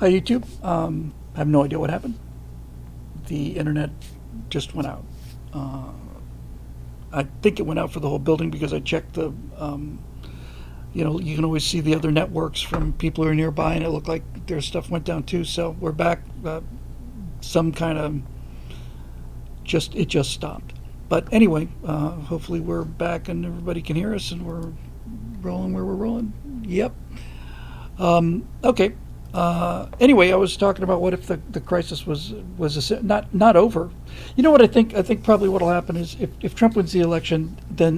Hi, YouTube. I have no idea what happened. The internet just went out. Uh, I think it went out for the whole building because I checked you can always see the other networks from people who are nearby, and it looked like their stuff went down too. So we're back. Some kind of it just stopped. But anyway, hopefully we're back and everybody can hear us and we're rolling where we're rolling. Yep. Okay. Anyway, I was talking about what if the crisis was not over. You know what I think? I think probably what'll happen is if Trump wins the election, then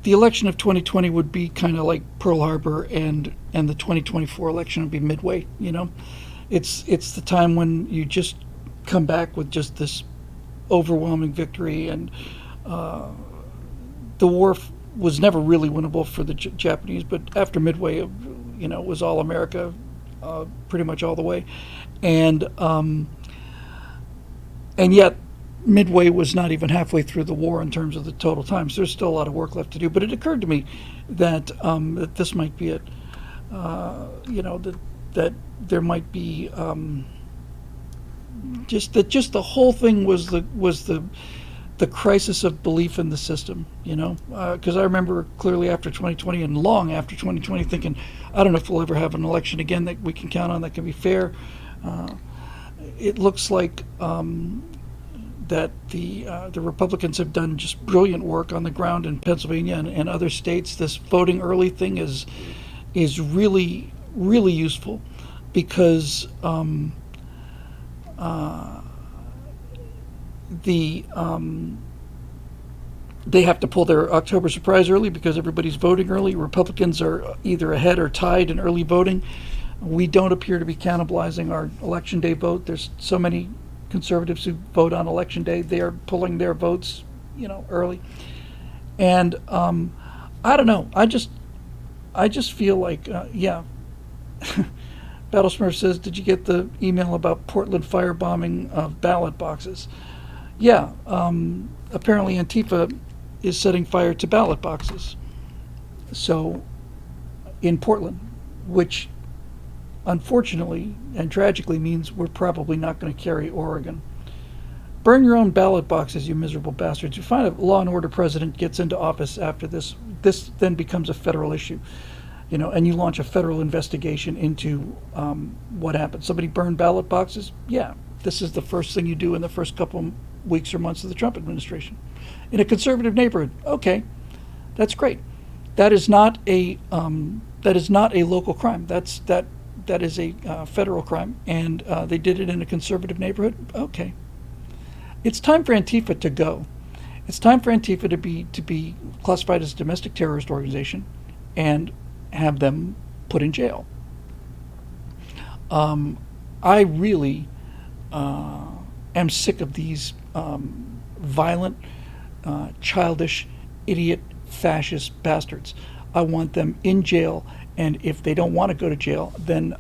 the election of 2020 would be kind of like Pearl Harbor, and the 2024 election would be midway. It's the time when you just come back with just this overwhelming victory, and the war was never really winnable for the Japanese, but after midway, it was all America, pretty much all the way, and yet midway was not even halfway through the war in terms of the total time. So there's still a lot of work left to do. But it occurred to me that that this might be it. That there might be just the whole thing was the crisis of belief in the system, because I remember clearly after 2020 and long after 2020 thinking, I don't know if we'll ever have an election again that we can count on that can be fair. It looks like that the Republicans have done just brilliant work on the ground in Pennsylvania and other states. This voting early thing is really, really useful because they have to pull their October surprise early because everybody's voting early. Republicans are either ahead or tied in early voting. We don't appear to be cannibalizing our election day vote. There's so many conservatives who vote on election day. They are pulling their votes, early. And I don't know. I just feel like, yeah. Battle Smurf says, did you get the email about Portland firebombing of ballot boxes? Yeah. Apparently Antifa is setting fire to ballot boxes. So, in Portland, which unfortunately and tragically means we're probably not going to carry Oregon. Burn your own ballot boxes, you miserable bastards. You find a law and order president gets into office after this then becomes a federal issue, and you launch a federal investigation into what happened. Somebody burned ballot boxes? Yeah, this is the first thing you do in the first couple weeks or months of the Trump administration. In a conservative neighborhood, okay, that's great. That is not a local crime. That is a federal crime, and they did it in a conservative neighborhood. Okay, it's time for Antifa to go. It's time for Antifa to be classified as a domestic terrorist organization, and have them put in jail. I really am sick of these violent, childish, idiot, fascist bastards. I want them in jail. And if they don't want to go to jail, then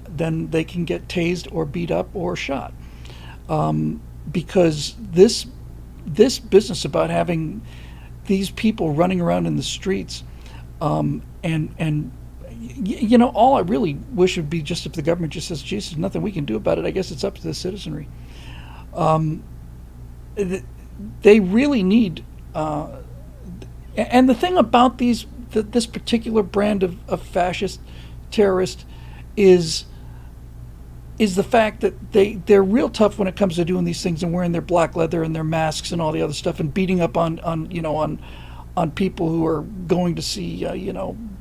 they can get tased or beat up or shot, because this business about having these people running around in the streets, and all I really wish would be just if the government just says, "Jesus, nothing we can do about it. I guess it's up to the citizenry." They really need, and the thing about this particular brand of fascist terrorist is the fact that they're real tough when it comes to doing these things and wearing their black leather and their masks and all the other stuff and beating up on people who are going to see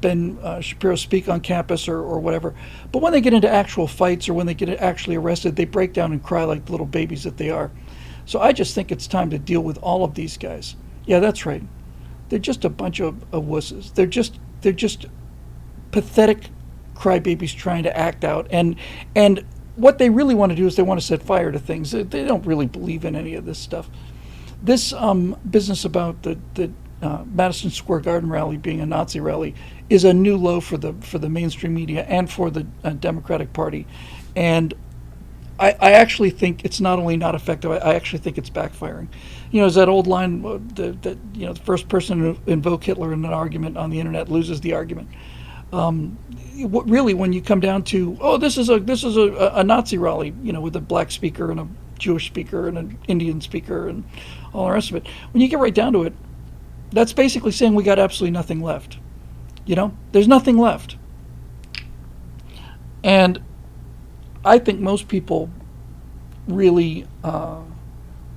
Ben Shapiro speak on campus or whatever. But when they get into actual fights or when they get actually arrested, they break down and cry like the little babies that they are. So I just think it's time to deal with all of these guys. Yeah, that's right. They're just a bunch of wusses. They're just pathetic crybabies trying to act out. And what they really want to do is they want to set fire to things. They don't really believe in any of this stuff. This business about the Madison Square Garden rally being a Nazi rally is a new low for the mainstream media and for the Democratic Party. And I actually think it's not only not effective, I actually think it's backfiring. Is that old line that the first person to invoke Hitler in an argument on the internet loses the argument. Really, when you come down to, oh, this is a Nazi rally, with a black speaker and a Jewish speaker and an Indian speaker and all the rest of it. When you get right down to it, that's basically saying we got absolutely nothing left. There's nothing left. And I think most people really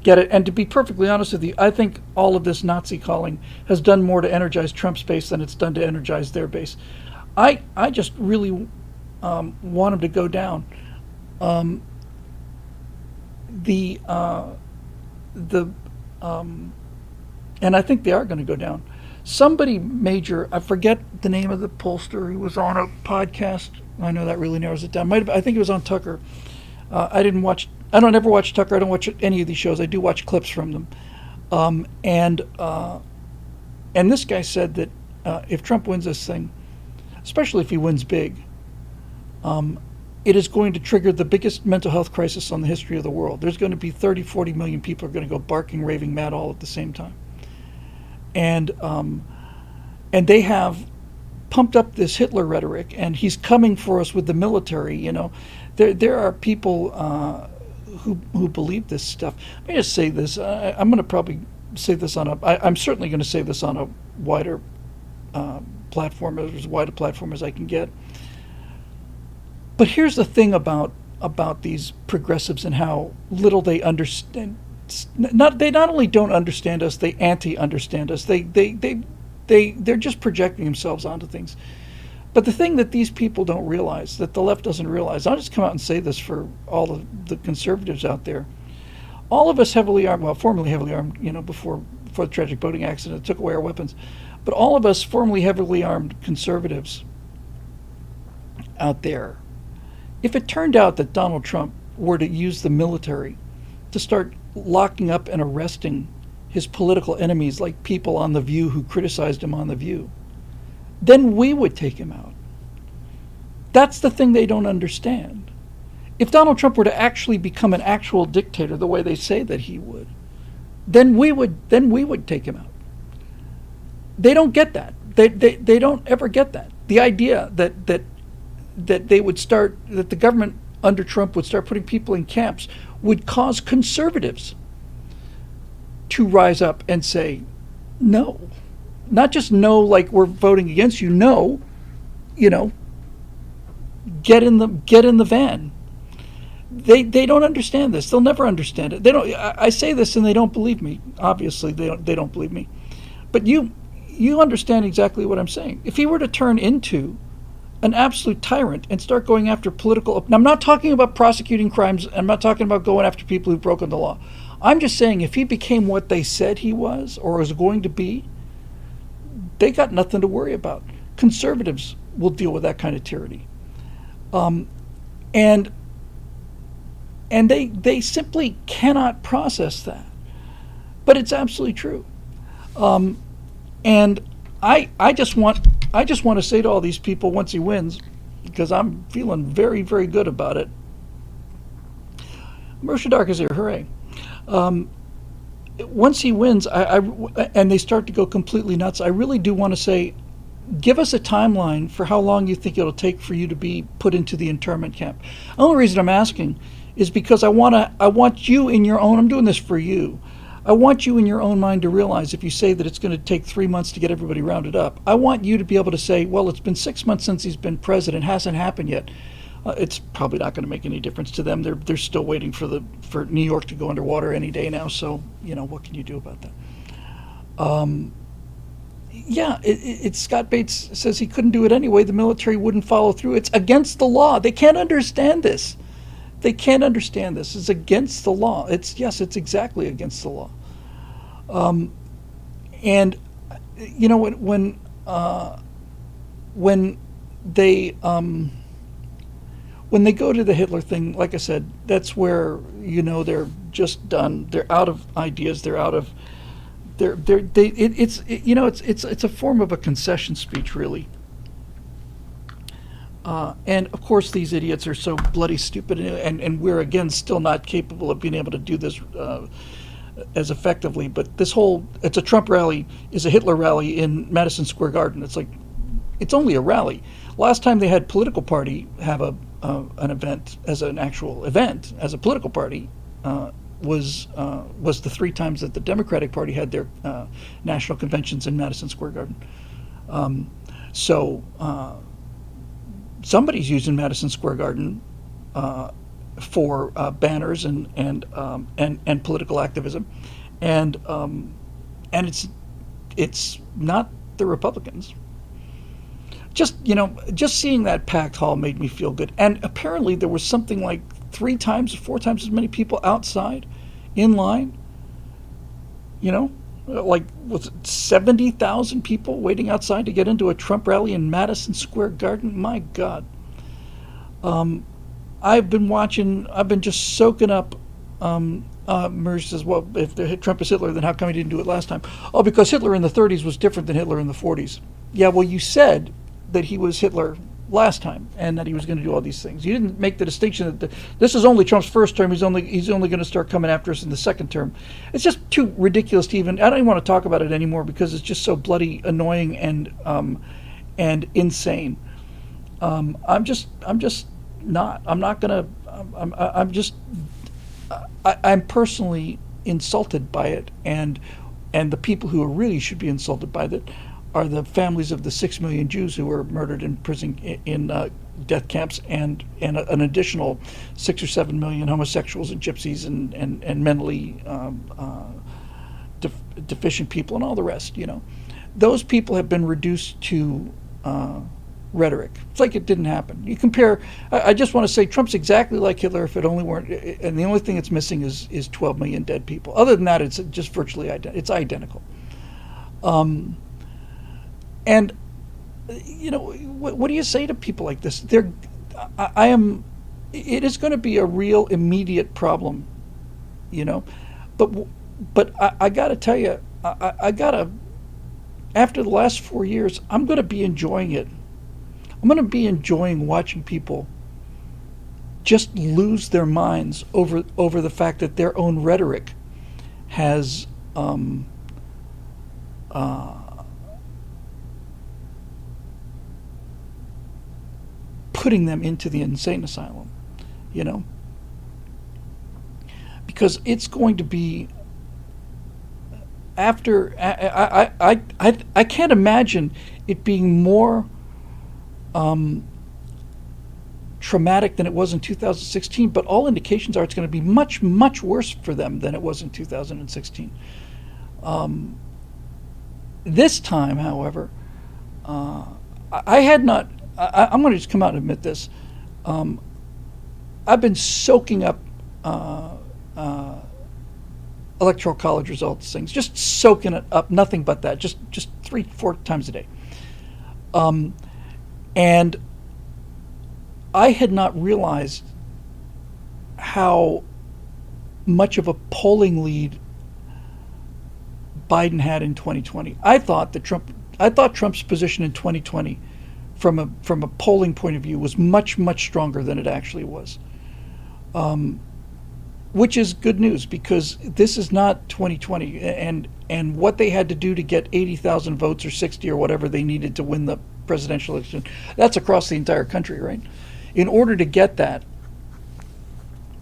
get it. And to be perfectly honest with you, I think all of this Nazi calling has done more to energize Trump's base than it's done to energize their base. I just really want him to go down. And I think they are going to go down. Somebody major, I forget the name of the pollster who was on a podcast. I know that really narrows it down. I think it was on Tucker. I don't ever watch Tucker. I don't watch any of these shows. I do watch clips from them. And this guy said that if Trump wins this thing, especially if he wins big, it is going to trigger the biggest mental health crisis on the history of the world. There's going to be 30, 40 million people are going to go barking, raving mad all at the same time. And they have pumped up this Hitler rhetoric, and he's coming for us with the military. There are people who believe this stuff. Let me just say this. I'm going to probably say this I'm certainly going to say this on a wider platform, as wide a platform as I can get. But here's the thing about these progressives and how little they understand. They not only don't understand us, they anti-understand us. They're just projecting themselves onto things. But the thing that these people don't realize, that the left doesn't realize, I'll just come out and say this for all of the conservatives out there. All of us heavily armed, well, formerly heavily armed, before the tragic boating accident, took away our weapons. But all of us formerly heavily armed conservatives out there, if it turned out that Donald Trump were to use the military to start locking up and arresting his political enemies, like people on The View who criticized him on The View, then we would take him out. That's the thing they don't understand. If Donald Trump were to actually become an actual dictator the way they say that he would, then we would take him out. They don't get that. They don't ever get that. The idea that the government under Trump would start putting people in camps would cause conservatives to rise up and say, no. Not just no like we're voting against you, no, get in the van. They don't understand this. They'll never understand it. They don't. I say this and they don't believe me. Obviously, they don't believe me. But you understand exactly what I'm saying. If he were to turn into an absolute tyrant and start going after political... I'm not talking about prosecuting crimes. I'm not talking about going after people who've broken the law. I'm just saying if he became what they said he was or was going to be, they got nothing to worry about. Conservatives will deal with that kind of tyranny. And they simply cannot process that. But it's absolutely true. And I just want to say to all these people once he wins, because I'm feeling very, very good about it. Marsha Dark is here, hooray. Once he wins, and they start to go completely nuts, I really do want to say, give us a timeline for how long you think it'll take for you to be put into the internment camp. The only reason I'm asking is because I want you in your own, I'm doing this for you. I want you in your own mind to realize if you say that it's going to take 3 months to get everybody rounded up, I want you to be able to say, well, it's been 6 months since he's been president, hasn't happened yet. It's probably not going to make any difference to them. They're still waiting for New York to go underwater any day now. So what can you do about that? Scott Bates says he couldn't do it anyway. The military wouldn't follow through. It's against the law. They can't understand this. They can't understand this. It's against the law. It's exactly against the law. And when they go to the Hitler thing, like I said, that's where they're just done. They're out of ideas. They're out of it's a form of a concession speech, really. And of course, these idiots are so bloody stupid, and we're again still not capable of being able to do this as effectively. But it's a Trump rally is a Hitler rally in Madison Square Garden. It's like it's only a rally. Last time they had political party have an event as an actual event as a political party was the 3 times that the Democratic Party had their national conventions in Madison Square Garden. So somebody's using Madison Square Garden for banners and political activism, and it's not the Republicans. Just seeing that packed hall made me feel good. And apparently there was something like 3 times, 4 times as many people outside in line. Like was it 70,000 people waiting outside to get into a Trump rally in Madison Square Garden? My God. I've been just soaking up. Merge says, well, if Trump is Hitler, then how come he didn't do it last time? Oh, because Hitler in the 30s was different than Hitler in the 40s. Yeah, well, you said that he was Hitler last time and that he was going to do all these things. You didn't make the distinction that this is only Trump's first term. He's only going to start coming after us in the second term. It's just too ridiculous to even. I don't even want to talk about it anymore because it's just so bloody annoying and insane. I'm just not. I'm not gonna. I'm personally insulted by it, and the people who really should be insulted by it are the families of the 6 million Jews who were murdered in prison in death camps, and an additional 6 or 7 million homosexuals and gypsies and mentally deficient people and all the rest. Those people have been reduced to rhetoric. It's like it didn't happen. You compare. I just want to say Trump's exactly like Hitler if it only weren't. And the only thing it's missing is 12 million dead people. Other than that, it's just virtually it's identical. And what do you say to people like this? It is going to be a real immediate problem, but I got to tell you, after the last 4 years, I'm going to be enjoying it. I'm going to be enjoying watching people just lose their minds over the fact that their own rhetoric has putting them into the insane asylum, because it's going to be after. I can't imagine it being more traumatic than it was in 2016, but all indications are it's going to be much, much worse for them than it was in 2016. This time, however, I had not. I'm going to just come out and admit this. I've been soaking up electoral college results, things, just soaking it up, nothing but that, just 3-4 times a day. And I had not realized how much of a polling lead Biden had in 2020. I thought Trump's position in 2020 from a polling point of view was much, much stronger than it actually was. Which is good news, because this is not 2020, and what they had to do to get 80,000 votes or 60 or whatever they needed to win the presidential election, that's across the entire country, right? In order to get that,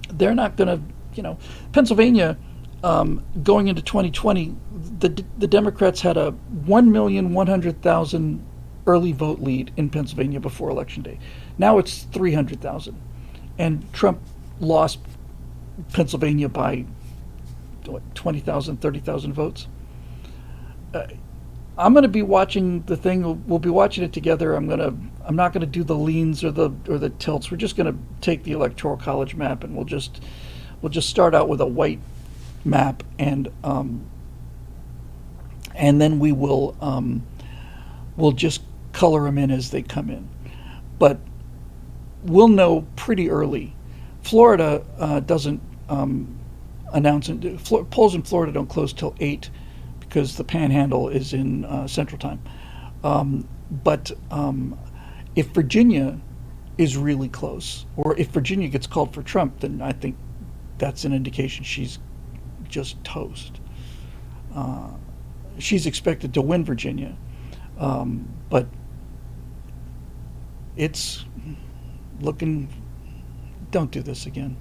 they're not going to, Pennsylvania, going into 2020, the Democrats had a 1,100,000 early vote lead in Pennsylvania before Election Day. Now it's 300,000, and Trump lost Pennsylvania by 20,000, 30,000 votes. I'm going to be watching the thing. We'll be watching it together. I'm not going to do the leans or the tilts. We're just going to take the Electoral College map, and we'll just start out with a white map, and then we'll just color them in as they come in. But we'll know pretty early. Florida doesn't announce it. Polls in Florida don't close till 8 because the Panhandle is in Central Time. But if Virginia is really close, or if Virginia gets called for Trump, then I think that's an indication she's just toast. She's expected to win Virginia, but it's looking, don't do this again.